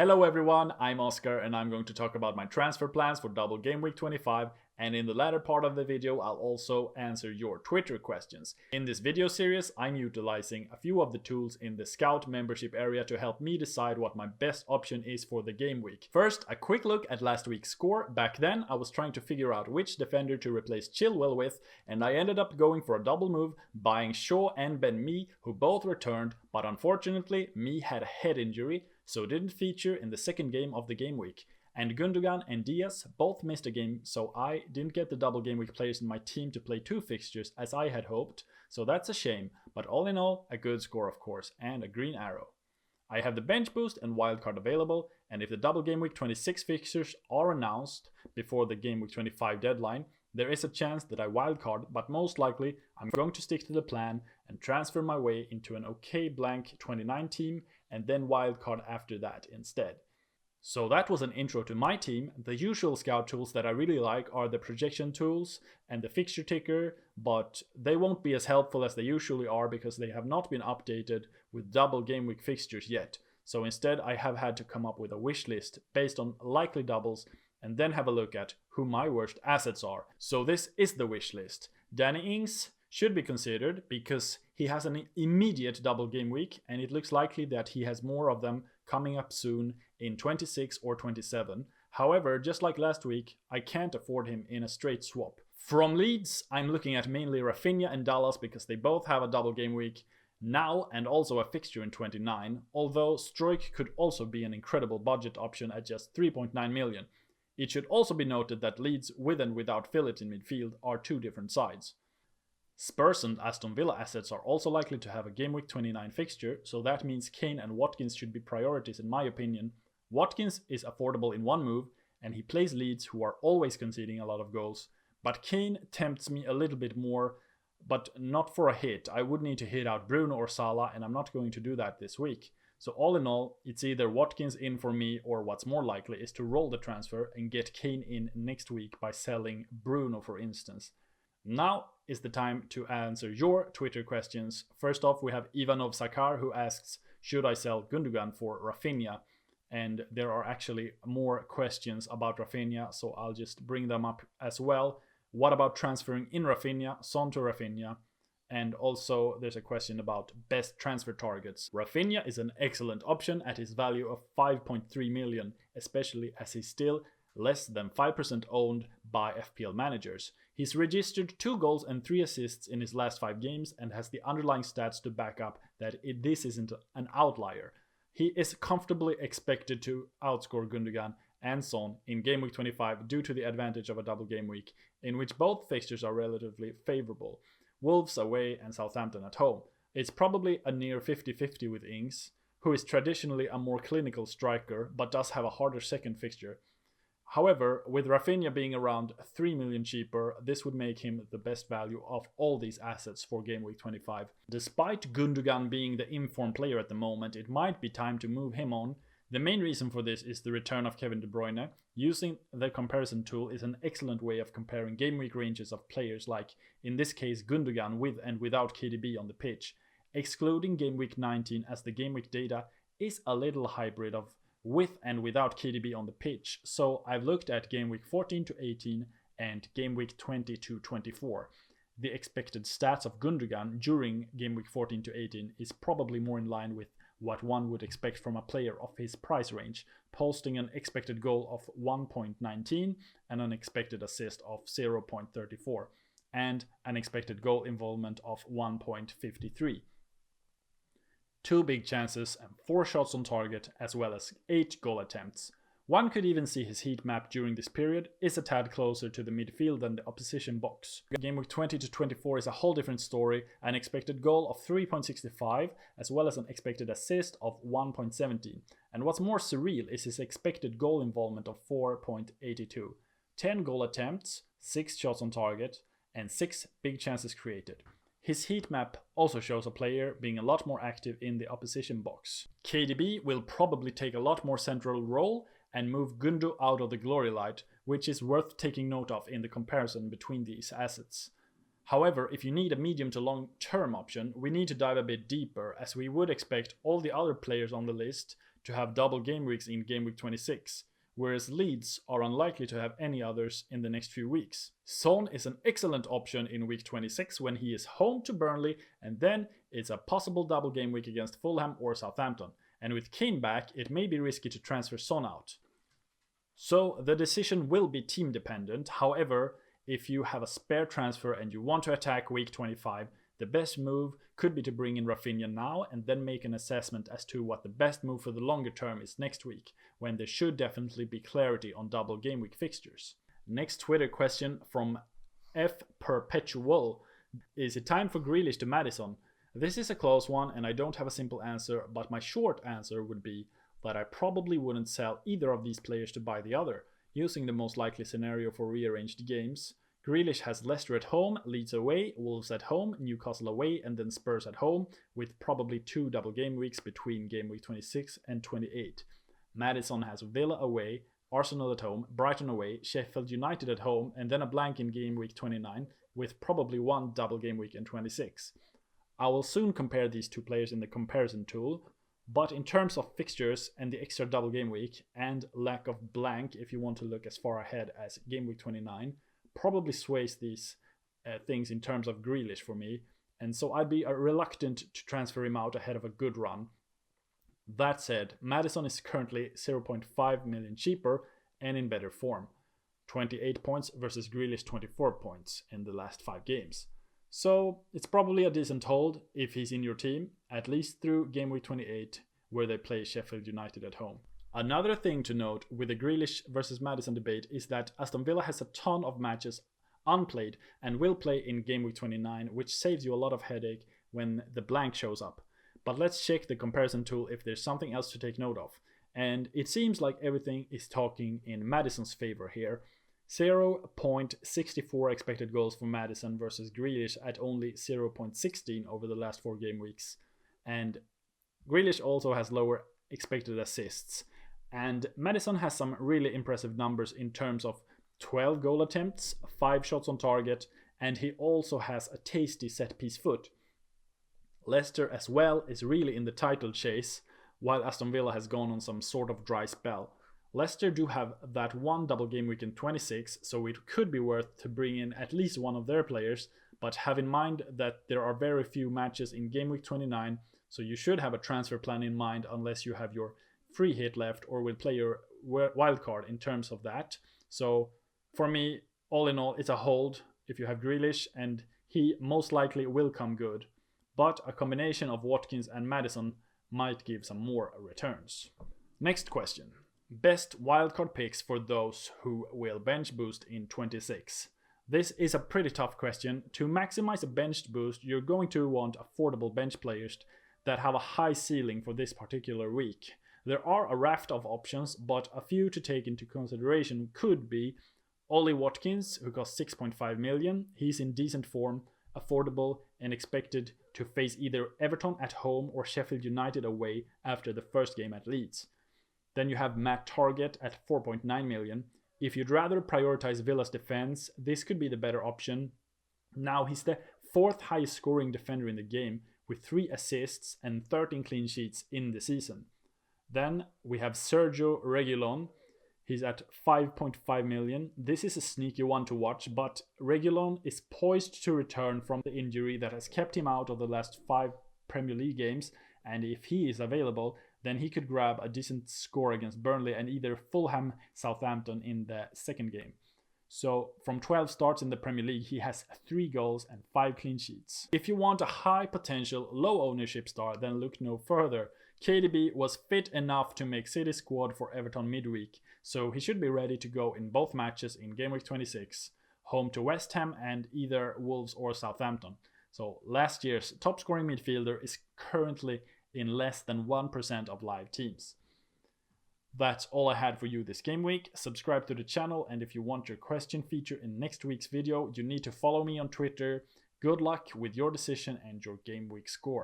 Hello everyone, I'm Oscar and I'm going to talk about my transfer plans for double game week 25, and in the latter part of the video I'll also answer your Twitter questions. In this video series I'm utilizing a few of the tools in the Scout membership area to help me decide what my best option is for the game week. First, a quick look at last week's score. Back then I was trying to figure out which defender to replace Chilwell with, and I ended up going for a double move, buying Shaw and Ben Mee, who both returned, but unfortunately Mee had a head injury, so didn't feature in the second game of the game week. And Gundogan and Diaz both missed a game, so I didn't get the double game week players in my team to play 2 fixtures as I had hoped, so that's a shame, but all in all, a good score of course, and a green arrow. I have the bench boost and wildcard available, and if the double game week 26 fixtures are announced before the game week 25 deadline, there is a chance that I wildcard, but most likely I'm going to stick to the plan and transfer my way into an okay blank 29 team and then wildcard after that instead. So that was an intro to my team. The usual scout tools that I really like are the projection tools and the fixture ticker, but they won't be as helpful as they usually are because they have not been updated with double game week fixtures yet. So instead I have had to come up with a wish list based on likely doubles and then have a look at who my worst assets are. So this is the wish list. Danny Ings should be considered because he has an immediate double game week and it looks likely that he has more of them coming up soon in 26 or 27. However, just like last week, I can't afford him in a straight swap. From Leeds, I'm looking at mainly Rafinha and Dallas because they both have a double game week now and also a fixture in 29, although Struijk could also be an incredible budget option at just 3.9 million. It should also be noted that Leeds with and without Phillips in midfield are two different sides. Spurs and Aston Villa assets are also likely to have a game week 29 fixture, so that means Kane and Watkins should be priorities in my opinion. Watkins is affordable in one move, and he plays Leeds who are always conceding a lot of goals, but Kane tempts me a little bit more, but not for a hit. I would need to hit out Bruno or Salah, and I'm not going to do that this week. So all in all, it's either Watkins in for me, or what's more likely is to roll the transfer and get Kane in next week by selling Bruno for instance. Now is the time to answer your Twitter questions. First off, we have Ivanov Sakar who asks, should I sell Gundogan for Rafinha? And there are actually more questions about Rafinha, so I'll just bring them up as well. What about transferring in Rafinha, Son to Rafinha? And also there's a question about best transfer targets. Rafinha is an excellent option at his value of 5.3 million, especially as he's still less than 5% owned by FPL managers. He's registered 2 goals and 3 assists in his last 5 games and has the underlying stats to back up that this isn't an outlier. He is comfortably expected to outscore Gundogan and Son in game week 25 due to the advantage of a double game week, in which both fixtures are relatively favorable. Wolves away and Southampton at home. It's probably a near 50-50 with Ings, who is traditionally a more clinical striker but does have a harder second fixture. However, with Rafinha being around 3 million cheaper, this would make him the best value of all these assets for game week 25. Despite Gundogan being the informed player at the moment, it might be time to move him on. The main reason for this is the return of Kevin De Bruyne. Using the comparison tool is an excellent way of comparing game week ranges of players like, in this case, Gundogan with and without KDB on the pitch. Excluding game week 19 as the game week data is a little hybrid of with and without KDB on the pitch, so I've looked at game week 14 to 18 and game week 20 to 24. The expected stats of Gundogan during game week 14 to 18 is probably more in line with what one would expect from a player of his price range, posting an expected goal of 1.19 and an expected assist of 0.34 and an expected goal involvement of 1.53. 2 big chances and 4 shots on target, as well as 8 goal attempts. One could even see his heat map during this period is a tad closer to the midfield than the opposition box. Game week 20 to 24 is a whole different story, an expected goal of 3.65 as well as an expected assist of 1.17. And what's more surreal is his expected goal involvement of 4.82. 10 goal attempts, 6 shots on target and 6 big chances created. His heat map also shows a player being a lot more active in the opposition box. KDB will probably take a lot more central role and move Gundo out of the glory light, which is worth taking note of in the comparison between these assets. However, if you need a medium to long term option, we need to dive a bit deeper, as we would expect all the other players on the list to have double game weeks in game week 26, whereas Leeds are unlikely to have any others in the next few weeks. Son is an excellent option in week 26 when he is home to Burnley, and then it's a possible double game week against Fulham or Southampton. And with Kane back, it may be risky to transfer Son out. So the decision will be team dependent. However, if you have a spare transfer and you want to attack week 25, the best move could be to bring in Rafinha now and then make an assessment as to what the best move for the longer term is next week, when there should definitely be clarity on double game week fixtures. Next Twitter question from F Perpetual. Is it time for Grealish to Madison? This is a close one and I don't have a simple answer, but my short answer would be that I probably wouldn't sell either of these players to buy the other, using the most likely scenario for rearranged games. Grealish has Leicester at home, Leeds away, Wolves at home, Newcastle away, and then Spurs at home, with probably 2 double game weeks between game week 26 and 28. Madison has Villa away, Arsenal at home, Brighton away, Sheffield United at home, and then a blank in game week 29, with probably 1 double game week in 26. I will soon compare these two players in the comparison tool, but in terms of fixtures and the extra double game week and lack of blank, if you want to look as far ahead as game week 29, probably sways these things in terms of Grealish for me, and so I'd be reluctant to transfer him out ahead of a good run. That said, Madison is currently 0.5 million cheaper and in better form. 28 points versus Grealish 24 points in the last 5 games. So it's probably a decent hold if he's in your team, at least through game week 28, where they play Sheffield United at home. Another thing to note with the Grealish versus Madison debate is that Aston Villa has a ton of matches unplayed and will play in game week 29, which saves you a lot of headache when the blank shows up. But let's check the comparison tool if there's something else to take note of. And it seems like everything is talking in Madison's favor here. 0.64 expected goals for Madison versus Grealish at only 0.16 over the last 4 game weeks. And Grealish also has lower expected assists. And Madison has some really impressive numbers in terms of 12 goal attempts, 5 shots on target, and he also has a tasty set-piece foot. Leicester as well is really in the title chase, while Aston Villa has gone on some sort of dry spell. Leicester do have that 1 double game week in 26, so it could be worth to bring in at least one of their players, but have in mind that there are very few matches in game week 29, so you should have a transfer plan in mind unless you have your free hit left or will play your wildcard in terms of that. So for me, all in all, it's a hold if you have Grealish, and he most likely will come good, but a combination of Watkins and Madison might give some more returns. Next question. Best wildcard picks for those who will bench boost in 26. This is a pretty tough question. To maximize a bench boost, you're going to want affordable bench players that have a high ceiling for this particular week. There are a raft of options, but a few to take into consideration could be Ollie Watkins, who costs 6.5 million. He's in decent form, affordable, and expected to face either Everton at home or Sheffield United away after the first game at Leeds. Then you have Matt Target at 4.9 million. If you'd rather prioritize Villa's defense, this could be the better option. Now he's the 4th highest scoring defender in the game with 3 assists and 13 clean sheets in the season. Then we have Sergio Reguilon. He's at 5.5 million. This is a sneaky one to watch, but Reguilon is poised to return from the injury that has kept him out of the last 5 Premier League games, and if he is available, then he could grab a decent score against Burnley and either Fulham, Southampton in the second game. So from 12 starts in the Premier League, he has 3 goals and 5 clean sheets. If you want a high potential, low ownership star, then look no further. KDB was fit enough to make City squad for Everton midweek, so he should be ready to go in both matches in game week 26, home to West Ham and either Wolves or Southampton. So last year's top scoring midfielder is currently in less than 1% of live teams. That's all I had for you this game week. Subscribe to the channel, and if you want your question feature in next week's video, you need to follow me on Twitter. Good luck with your decision and your game week score.